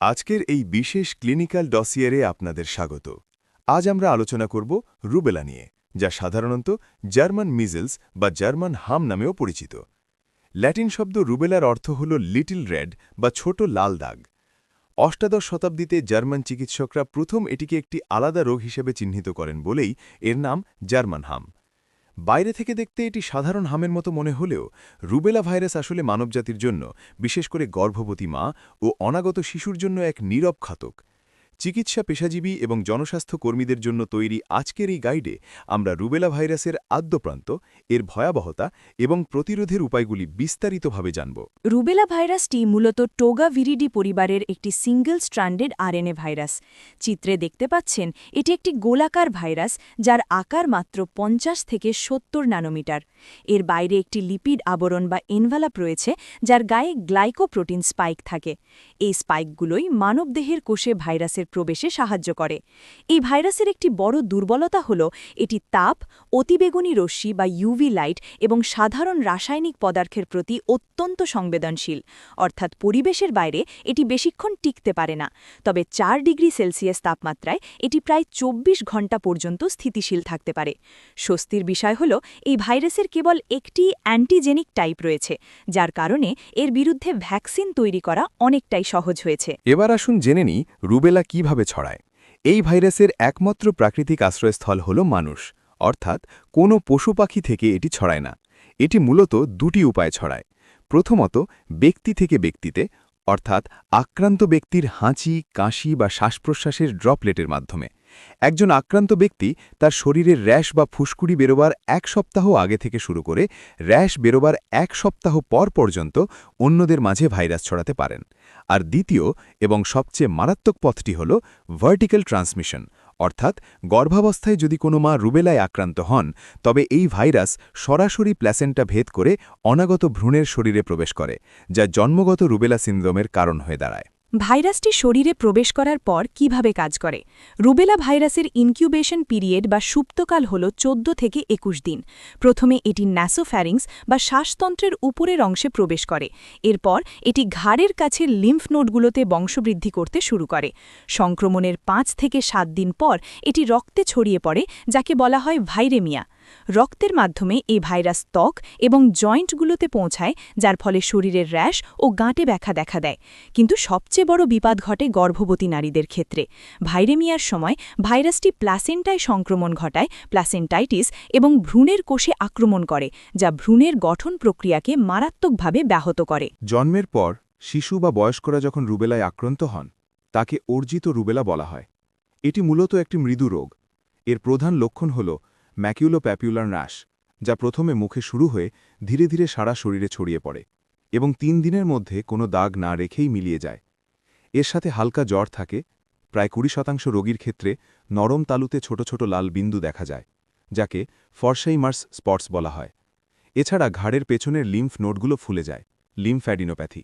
আজকের এই বিশেষ ক্লিনিক্যাল ডসিয়ারে আপনাদের স্বাগত। আজ আমরা আলোচনা করব রুবেলা নিয়ে, যা সাধারণত জার্মান মিজলস বা জার্মান হাম নামেও পরিচিত। ল্যাটিন শব্দ রুবেলার অর্থ হল লিটল রেড বা ছোট লাল দাগ। অষ্টাদশ শতাব্দীতে জার্মান চিকিৎসকরা প্রথম এটিকে একটি আলাদা রোগ হিসেবে চিহ্নিত করেন বলেই এর নাম জার্মান হাম। বাইরে থেকে দেখতে এটি সাধারণ হামের মতো মনে হলেও রুবেলা ভাইরাস আসলে মানবজাতির জন্য, বিশেষ করে গর্ভবতী মা ও অনাগত শিশুর জন্য এক নীরব ঘাতক। চিকিৎসা পেশাজীবী এবং জনস্বাস্থ্য কর্মীদের জন্য তৈরি আজকের এই গাইডে আমরা রুবেলা ভাইরাসের আদ্যপ্রান্ত, এর ভয়াবহতা এবং প্রতিরোধের উপায়গুলি বিস্তারিতভাবে জানব। রুবেলা ভাইরাসটি মূলত টোগা ভিরিডি পরিবারের একটি সিঙ্গল স্ট্র্যান্ডেড আরএনএ ভাইরাস। চিত্রে দেখতে পাচ্ছেন এটি একটি গোলাকার ভাইরাস, যার আকার মাত্র 50 থেকে 70 ন্যানোমিটার। এর বাইরে একটি লিপিড আবরণ বা এনভালাপ রয়েছে, যার গায়ে গ্লাইকোপ্রোটিন স্পাইক থাকে। এই স্পাইকগুলোই মানবদেহের কোষে ভাইরাসের প্রবেশে সাহায্য করে। এই ভাইরাসের একটি বড় দুর্বলতা হল এটি তাপ, অতিবেগুনি রশ্মি বা ইউভি লাইট এবং সাধারণ রাসায়নিক পদার্থের প্রতি অত্যন্ত সংবেদনশীল, অর্থাৎ পরিবেশের বাইরে এটি বেশিক্ষণ টিকতে পারে না। তবে 4 ডিগ্রি সেলসিয়াস তাপমাত্রায় এটি প্রায় 24 ঘণ্টা পর্যন্ত স্থিতিশীল থাকতে পারে। স্বস্তির বিষয় হল এই ভাইরাসের কেবল একটি অ্যান্টিজেনিক টাইপ রয়েছে, যার কারণে এর বিরুদ্ধে ভ্যাকসিন তৈরি করা অনেকটাই সহজ হয়েছে। এবার আসুন জেনে নিই রুবেলা কিভাবে ছড়ায়। এই ভাইরাসের একমাত্র প্রাকৃতিক আশ্রয়স্থল হল মানুষ, অর্থাৎ কোনো পশু পাখি থেকে এটি ছড়ায় না। এটি মূলত দুটি উপায়ে ছড়ায়। প্রথমত, ব্যক্তি থেকে ব্যক্তিতে, অর্থাৎ আক্রান্ত ব্যক্তির হাঁচি, কাশি বা শ্বাসপ্রশ্বাসের ড্রপলেটের মাধ্যমে। একজন আক্রান্ত ব্যক্তি তার শরীরের র্যাশ বা ফুসকুড়ি বেরোবার 1 সপ্তাহ আগে থেকে শুরু করে র্যাশ বেরোবার 1 সপ্তাহ পর পর্যন্ত অন্যদের মাঝে ভাইরাস ছড়াতে পারেন। আর দ্বিতীয় এবং সবচেয়ে মারাত্মক পথটি হল ভার্টিক্যাল ট্রান্সমিশন, অর্থাৎ গর্ভাবস্থায় যদি কোনো মা রুবেলায় আক্রান্ত হন, তবে এই ভাইরাস সরাসরি প্ল্যাসেন্টা ভেদ করে অনাগত ভ্রূণের শরীরে প্রবেশ করে, যা জন্মগত রুবেলা সিন্ড্রোমের কারণ হয়ে দাঁড়ায়। ভাইরাসটি শরীরে প্রবেশ করার পর কিভাবে কাজ করে? রুবেলা ভাইরাসের ইনকিউবেশন পিরিয়ড বা সুপ্তকাল হল 14 থেকে 21 দিন। প্রথমে এটি ন্যাসোফ্যারিংস বা শ্বাসতন্ত্রের উপরের অংশে প্রবেশ করে। এরপর এটি ঘাড়ের কাছের লিম্ফ নোডগুলোতে বংশবৃদ্ধি করতে শুরু করে। সংক্রমণের 5 থেকে 7 দিন পর এটি রক্তে ছড়িয়ে পড়ে, যাকে বলা হয় ভাইরেমিয়া। রক্তের মাধ্যমে এই ভাইরাস ত্বক এবং জয়েন্টগুলোতে পৌঁছায়, যার ফলে শরীরের র্যাশ ও গাঁটে ব্যথা দেখা দেয়। কিন্তু সবচেয়ে বড় বিপদ ঘটে গর্ভবতী নারীদের ক্ষেত্রে। ভাইরেমিয়ার সময় ভাইরাসটি প্লাসেন্টায় সংক্রমণ ঘটায়, প্লাসেন্টাইটিস, এবং ভ্রূণের কোষে আক্রমণ করে, যা ভ্রূণের গঠন প্রক্রিয়াকে মারাত্মকভাবে ব্যাহত করে। জন্মের পর শিশু বা বয়স্করা যখন রুবেলায় আক্রান্ত হন, তাকে অর্জিত রুবেলা বলা হয়। এটি মূলত একটি মৃদু রোগ। এর প্রধান লক্ষণ হল ম্যাকিউলোপ্যাপুলার র্যাশ, যা প্রথমে মুখে শুরু হয়ে ধীরে ধীরে সারা শরীরে ছড়িয়ে পড়ে এবং 3 দিনের মধ্যে কোনো দাগ না রেখেই মিলিয়ে যায়। এর সাথে হালকা জ্বর থাকে। প্রায় 20% রোগীর ক্ষেত্রে নরম তালুতে ছোট ছোট লাল বিন্দু দেখা যায়, যাকে ফরশাইমার্স স্পটস বলা হয়। এছাড়া ঘাড়ের পেছনের লিম্ফ নোডগুলো ফুলে যায়, লিম্ফ্যাডিনোপ্যাথি।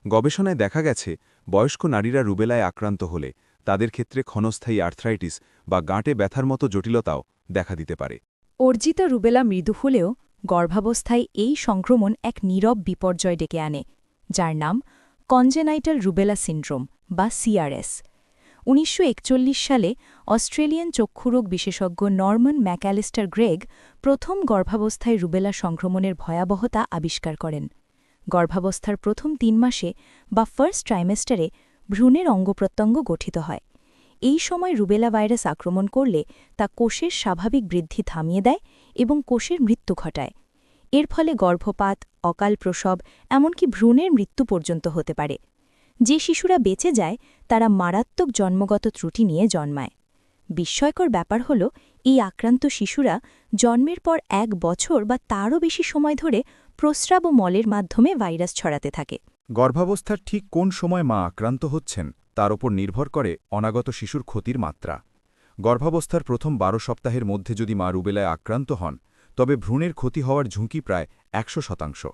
গবেষণায় দেখা গেছে বয়স্ক নারীরা রুবেলায় আক্রান্ত হলে তাদের ক্ষেত্রে ক্ষণস্থায়ী আর্থ্রাইটিস বা গাঁটে ব্যথার মতো জটিলতাও দেখা দিতে পারে। অর্জিত রুবেলা মৃদু হলেও গর্ভাবস্থায় এই সংক্রমণ এক নীরব বিপর্যয় ডেকে আনে, যার নাম কনজেনাইটাল রুবেলা সিন্ড্রোম বা সিআরএস। 1941 সালে অস্ট্রেলিয়ান চক্ষুরোগ বিশেষজ্ঞ নরম্যান ম্যাকঅ্যালিস্টার গ্রেগ প্রথম গর্ভাবস্থায় রুবেলা সংক্রমণের ভয়াবহতা আবিষ্কার করেন। গর্ভাবস্থার প্রথম 3 মাসে বা ফার্স্ট ট্রাইমেস্টারে ভ্রূণের অঙ্গপ্রত্যঙ্গ গঠিত হয়। এই সময় রুবেলা ভাইরাস আক্রমণ করলে তা কোষের স্বাভাবিক বৃদ্ধি থামিয়ে দেয় এবং কোষের মৃত্যু ঘটায়। এর ফলে গর্ভপাত, অকাল প্রসব, এমনকি ভ্রূণের মৃত্যু পর্যন্ত হতে পারে। যে শিশুরা বেঁচে যায় তারা মারাত্মক জন্মগত ত্রুটি নিয়ে জন্মায়। বিস্ময়কর ব্যাপার হল, এই আক্রান্ত শিশুরা জন্মের পর 1 বছর বা তারও বেশি সময় ধরে প্রস্রাব ও মলের মাধ্যমে ভাইরাস ছড়াতে থাকে। গর্ভাবস্থার ঠিক কোন সময় মা আক্রান্ত হচ্ছেন তার উপর নির্ভর করে অনাগত শিশুর ক্ষতির মাত্রা। গর্ভাবস্থার প্রথম 12 সপ্তাহের মধ্যে যদি মা রুবেলায় আক্রান্ত হন, তবে ভ্রূণের ক্ষতি হওয়ার ঝুঁকি প্রায় 100%।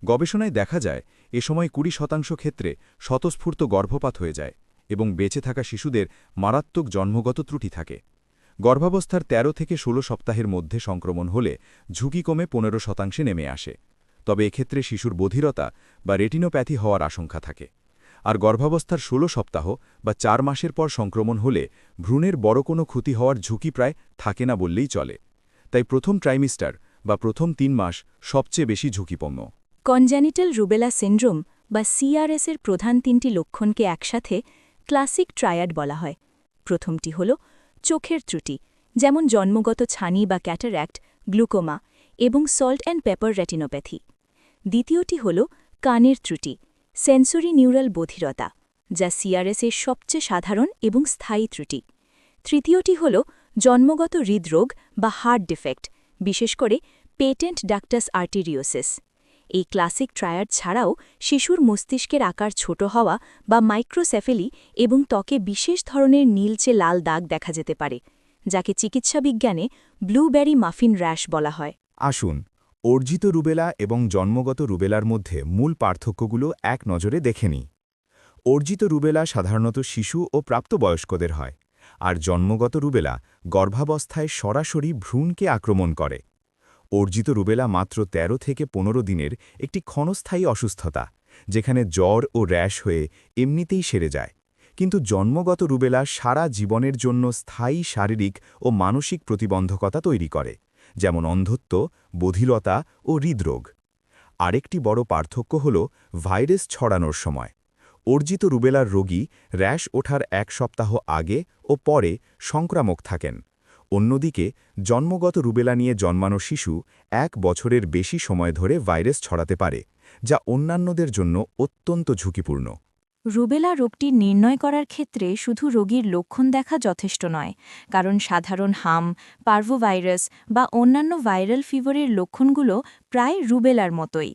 গবেষণায় দেখা যায় এ সময় 20% ক্ষেত্রে স্বতঃস্ফূর্ত গর্ভপাত হয়ে যায় এবং বেঁচে থাকা শিশুদের মারাত্মক জন্মগত ত্রুটি থাকে। গর্ভাবস্থার 13 থেকে 16 সপ্তাহের মধ্যে সংক্রমণ হলে ঝুঁকি কমে 15% নেমে আসে। তবে এক্ষেত্রে শিশুর বধিরতা বা রেটিনোপ্যাথি হওয়ার আশঙ্কা থাকে। আর গর্ভাবস্থার ১৬ সপ্তাহ বা ৪ মাসের পর সংক্রমণ হলে ভ্রূণের বড় কোনো ক্ষতি হওয়ার ঝুঁকি প্রায় থাকে না বললেই চলে। তাই প্রথম ট্রাইমিস্টার বা প্রথম ৩ মাস সবচেয়ে বেশি ঝুঁকিপূর্ণ। কনজেনিটাল রুবেলা সিন্ড্রোম বা সিআরএসের প্রধান ৩টি লক্ষণকে একসাথে ক্লাসিক ট্রায়াড বলা হয়। প্রথমটি হল চোখের ত্রুটি, যেমন জন্মগত ছানি বা ক্যাটারাক্ট, গ্লুকোমা এবং সল্ট অ্যান্ড পেপার রেটিনোপ্যাথি। দ্বিতীয়টি হল কানের ত্রুটি, সেন্সরি নিউরাল বধিরতা, যা সিআরএসের সবচেয়ে সাধারণ এবং স্থায়ী ত্রুটি। তৃতীয়টি হল জন্মগত হৃদরোগ বা হার্ট ডিফেক্ট, বিশেষ করে পেটেন্ট ডাক্টাস আর্টেরিওসিস। এই ক্লাসিক ট্রায়াড ছাড়াও শিশুর মস্তিষ্কের আকার ছোট হওয়া বা মাইক্রোসেফেলি এবং ত্বকে বিশেষ ধরনের নীলচে লাল দাগ দেখা যেতে পারে, যাকে চিকিৎসাবিজ্ঞানে ব্লুবেরি মাফিন র্যাশ বলা হয়। আসুন অর্জিত রুবেলা এবং জন্মগত রুবেলার মধ্যে মূল পার্থক্যগুলো এক নজরে দেখে নিই। অর্জিত রুবেলা সাধারণত শিশু ও প্রাপ্তবয়স্কদের হয়, আর জন্মগত রুবেলা গর্ভাবস্থায় সরাসরি ভ্রূণকে আক্রমণ করে। অর্জিত রুবেলা মাত্র ১৩ থেকে ১৫ দিনের একটি ক্ষণস্থায়ী অসুস্থতা, যেখানে জ্বর ও র্যাশ হয়ে এমনিতেই সেরে যায়। কিন্তু জন্মগত রুবেলা সারা জীবনের জন্য স্থায়ী শারীরিক ও মানসিক প্রতিবন্ধকতা তৈরি করে, যেমন অন্ধত্ব, বধিরতা ও হৃদরোগ। আরেকটি বড় পার্থক্য হল ভাইরাস ছড়ানোর সময়। অর্জিত রুবেলার রোগী র্যাশ ওঠার ১ সপ্তাহ আগে ও পরে সংক্রামক থাকেন। অন্যদিকে জন্মগত রুবেলা নিয়ে জন্মানো শিশু ১ বছরের বেশি সময় ধরে ভাইরাস ছড়াতে পারে, যা অন্যান্যদের জন্য অত্যন্ত ঝুঁকিপূর্ণ। রুবেলা রোগটি নির্ণয় করার ক্ষেত্রে শুধু রোগীর লক্ষণ দেখা যথেষ্ট নয়, কারণ সাধারণ হাম, পার্ভোভাইরাস বা অন্যান্য ভাইরাল ফিভারের লক্ষণগুলো প্রায় রুবেলার মতোই।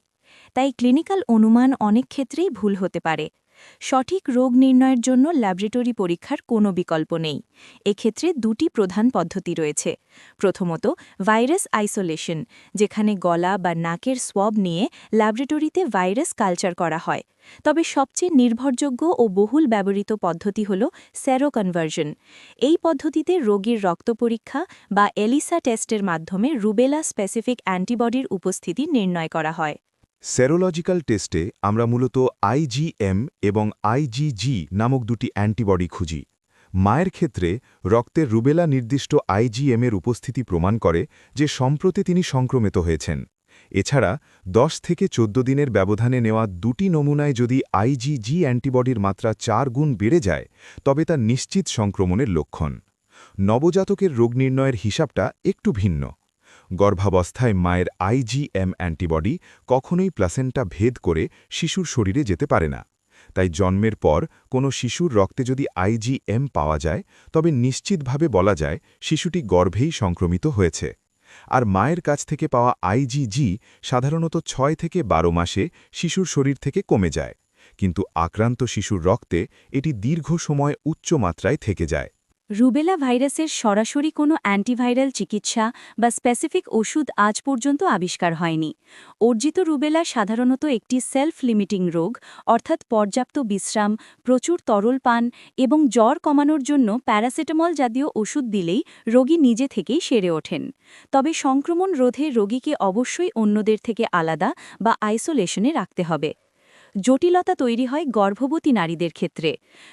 তাই ক্লিনিক্যাল অনুমান অনেক ক্ষেত্রেই ভুল হতে পারে। সঠিক রোগ নির্ণয়ের জন্য ল্যাবরেটরি পরীক্ষার কোনো বিকল্প নেই। এক্ষেত্রে ২টি প্রধান পদ্ধতি রয়েছে। প্রথমত, ভাইরাস আইসোলেশন, যেখানে গলা বা নাকের সোয়াব নিয়ে ল্যাবরেটরিতে ভাইরাস কালচার করা হয়। তবে সবচেয়ে নির্ভরযোগ্য ও বহুল ব্যবহৃত পদ্ধতি হল সেরোকনভার্জন। এই পদ্ধতিতে রোগীর রক্ত পরীক্ষা বা এলিসা টেস্টের মাধ্যমে রুবেলা স্পেসিফিক অ্যান্টিবডির উপস্থিতি নির্ণয় করা হয়। সেরোলজিক্যাল টেস্টে আমরা মূলত আইজিএম এবং আইজিজি নামক দুটি অ্যান্টিবডি খুঁজি। মায়ের ক্ষেত্রে রক্তের রুবেলা নির্দিষ্ট আইজিএমের উপস্থিতি প্রমাণ করে যে সম্প্রতি তিনি সংক্রমিত হয়েছেন। এছাড়া ১০ থেকে ১৪ দিনের ব্যবধানে নেওয়া দুটি নমুনায় যদি আইজিজি অ্যান্টিবডির মাত্রা ৪ গুণ বেড়ে যায়, তবে তা নিশ্চিত সংক্রমণের লক্ষণ। নবজাতকের রোগ নির্ণয়ের হিসাবটা একটু ভিন্ন। গর্ভাবস্থায় মায়ের আইজিএম অ্যান্টিবডি কখনোই প্লাসেন্টা ভেদ করে শিশুর শরীরে যেতে পারে না। তাই জন্মের পর কোনো শিশুর রক্তে যদি আইজিএম পাওয়া যায়, তবে নিশ্চিতভাবে বলা যায় শিশুটি গর্ভেই সংক্রমিত হয়েছে। আর মায়ের কাছ থেকে পাওয়া আইজিজি সাধারণত ৬ থেকে ১২ মাসে শিশুর শরীর থেকে কমে যায়, কিন্তু আক্রান্ত শিশুর রক্তে এটি দীর্ঘ সময় উচ্চ মাত্রায় থেকে যায়। রুবেলা ভাইরাসের সরাসরি কোনো অ্যান্টিভাইরাল চিকিৎসা বা স্পেসিফিক ওষুধ আজ পর্যন্ত আবিষ্কার হয়নি। অর্জিত রুবেলা সাধারণত একটি সেলফ লিমিটিং রোগ, অর্থাৎ পর্যাপ্ত বিশ্রাম, প্রচুর তরল পান এবং জ্বর কমানোর জন্য প্যারাসিটামল জাতীয় ওষুধ দিলেই রোগী নিজে থেকেই সেরে ওঠেন। তবে সংক্রমণ রোধে রোগীকে অবশ্যই অন্যদের থেকে আলাদা বা আইসোলেশনে রাখতে হবে। জটিলতা তৈরি হয় গর্ভবতী নারীদের ক্ষেত্রে।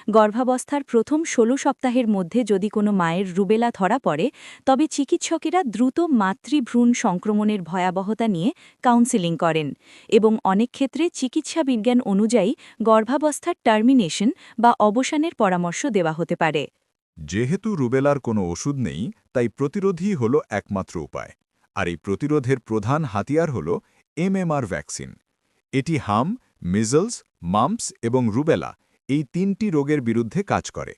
গর্ভাবস্থার প্রথম ১৬ সপ্তাহের মধ্যে যদি কোনো মায়ের রুবেলা ধরা পড়ে, তবে চিকিৎসকেরা দ্রুত মাতৃভ্রূণ সংক্রমণের ভয়াবহতা নিয়ে কাউন্সেলিং করেন এবং অনেক ক্ষেত্রে চিকিৎসা বিজ্ঞান অনুযায়ী গর্ভাবস্থার টার্মিনেশন বা অবসানের পরামর্শ দেওয়া হতে পারে। যেহেতু রুবেলার কোনো ওষুধ নেই, তাই প্রতিরোধই হল একমাত্র উপায়। আর এই প্রতিরোধের প্রধান হাতিয়ার হল এমএমআর ভ্যাকসিন। এটি হাম, মিজলস, মাম্পস এবং রুবেলা এই ৩টি রোগের বিরুদ্ধে কাজ করে।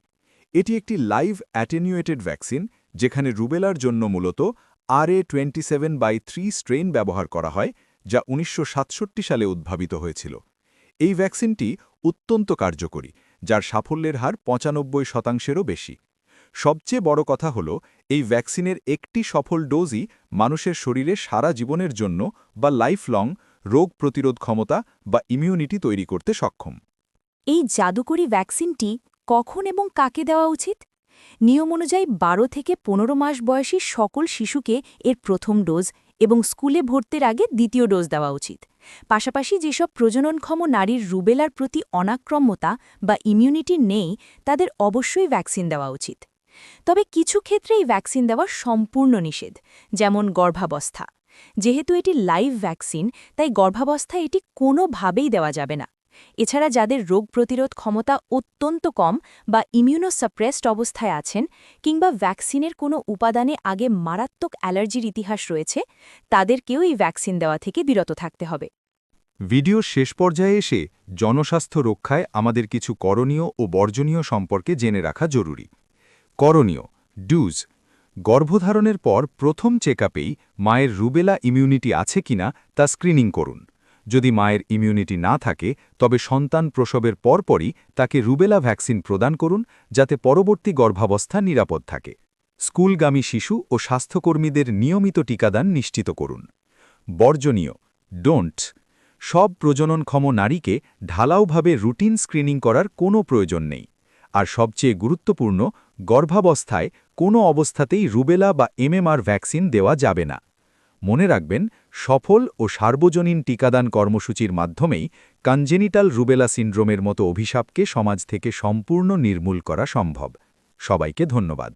এটি একটি লাইভ অ্যাটেনিউয়েটেড ভ্যাকসিন, যেখানে রুবেলার জন্য মূলত RA27/3 স্ট্রেইন ব্যবহার করা হয়, যা ১৯৬৭ সালে উদ্ভাবিত হয়েছিল। এই ভ্যাকসিনটি অত্যন্ত কার্যকরী, যার সাফল্যের হার ৯৫%-এরও বেশি। সবচেয়ে বড় কথা হল, এই ভ্যাকসিনের একটি সফল ডোজই মানুষের শরীরে সারা জীবনের জন্য বা লাইফ লং রোগ প্রতিরোধ ক্ষমতা বা ইমিউনিটি তৈরি করতে সক্ষম। এই জাদুকরী ভ্যাকসিনটি কখন এবং কাকে দেওয়া উচিত? নিয়ম অনুযায়ী ১২ থেকে ১৫ মাস বয়সী সকল শিশুকে এর প্রথম ডোজ এবং স্কুলে ভর্তির আগে দ্বিতীয় ডোজ দেওয়া উচিত। পাশাপাশি যেসব প্রজননক্ষম নারীর রুবেলার প্রতি অনাক্রম্যতা বা ইমিউনিটি নেই তাদের অবশ্যই ভ্যাকসিন দেওয়া উচিত। তবে কিছু ক্ষেত্রে এই ভ্যাকসিন দেওয়া সম্পূর্ণ নিষেধ, যেমন গর্ভাবস্থা। যেহেতু এটি লাইভ ভ্যাকসিন, তাই গর্ভাবস্থায় এটি কোনোভাবেই দেওয়া যাবে না। এছাড়া যাদের রোগ প্রতিরোধ ক্ষমতা অত্যন্ত কম বা ইমিউনোসাপ্রেসড অবস্থায় আছেন কিংবা ভ্যাকসিনের কোনো উপাদানে আগে মারাত্মক অ্যালার্জির ইতিহাস রয়েছে, তাদেরকেও এই ভ্যাকসিন দেওয়া থেকে বিরত থাকতে হবে। ভিডিওর শেষ পর্যায়ে এসে জনস্বাস্থ্য রক্ষায় আমাদের কিছু করণীয় ও বর্জনীয় সম্পর্কে জেনে রাখা জরুরি। করণীয় ডুজ: গর্ভধারণের পর প্রথম চেকআপেই মায়ের রুবেলা ইমিউনিটি আছে কিনা তা স্ক্রিনিং করুন। যদি মায়ের ইমিউনিটি না থাকে তবে সন্তান প্রসবের পরপরই তাকে রুবেলা ভ্যাকসিন প্রদান করুন, যাতে পরবর্তী গর্ভাবস্থা নিরাপদ থাকে। স্কুলগামী শিশু ও স্বাস্থ্যকর্মীদের নিয়মিত টিকাদান নিশ্চিত করুন। বর্জনীয় ডোন্ট: সব প্রজননক্ষম নারীকে ঢালাওভাবে রুটিন স্ক্রিনিং করার কোনো প্রয়োজন নেই। আর সবচেয়ে গুরুত্বপূর্ণ, গর্ভাবস্থায় কোনো অবস্থাতেই রুবেলা বা এমএমআর ভ্যাকসিন দেওয়া যাবে না। মনে রাখবেন, সফল ও সার্বজনীন টিকাদান কর্মসূচির মাধ্যমেই কনজেনিটাল রুবেলা সিন্ড্রোমের মতো অভিশাপকে সমাজ থেকে সম্পূর্ণ নির্মূল করা সম্ভব। সবাইকে ধন্যবাদ।